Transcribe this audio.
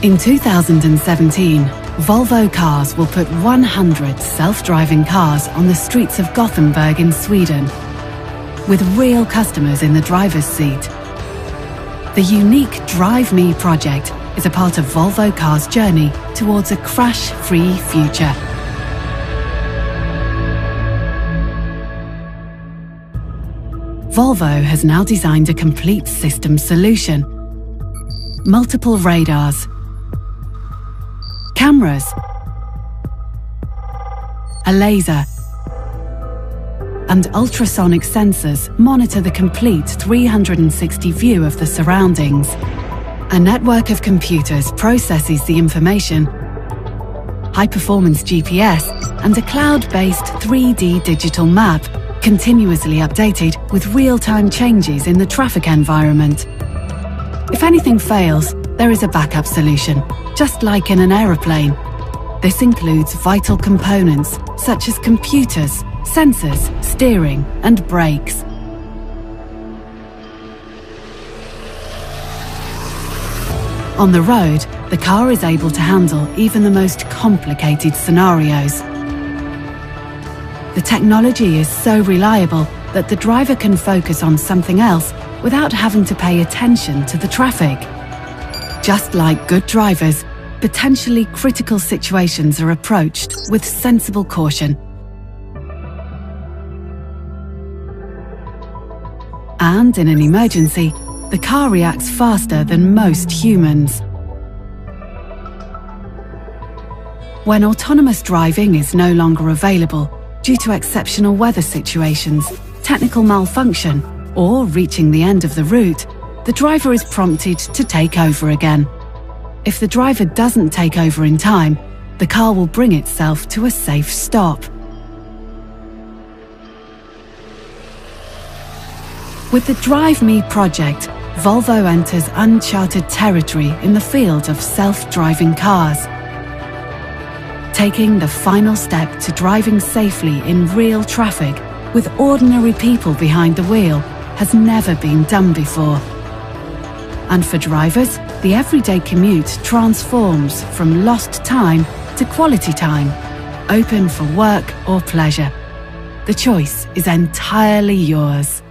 In 2017, Volvo Cars will put 100 self-driving cars on the streets of Gothenburg in Sweden, with real customers in the driver's seat. The unique Drive Me project is a part of Volvo Cars' journey towards a crash-free future. Volvo has now designed a complete system solution. Multiple radars, cameras, a laser, and ultrasonic sensors monitor the complete 360 view of the surroundings. A network of computers processes the information, high-performance GPS, and a cloud-based 3D digital map, continuously updated with real-time changes in the traffic environment. If anything fails, there is a backup solution, just like in an aeroplane. This includes vital components such as computers, sensors, steering, and brakes. On the road, the car is able to handle even the most complicated scenarios. The technology is so reliable that the driver can focus on something else without having to pay attention to the traffic. Just like good drivers, potentially critical situations are approached with sensible caution. And in an emergency, the car reacts faster than most humans. When autonomous driving is no longer available due to exceptional weather situations, technical malfunction, or reaching the end of the route, the driver is prompted to take over again. If the driver doesn't take over in time, the car will bring itself to a safe stop. With the Drive Me project, Volvo enters uncharted territory in the field of self-driving cars. Taking the final step to driving safely in real traffic with ordinary people behind the wheel has never been done before. And for drivers, the everyday commute transforms from lost time to quality time, open for work or pleasure. The choice is entirely yours.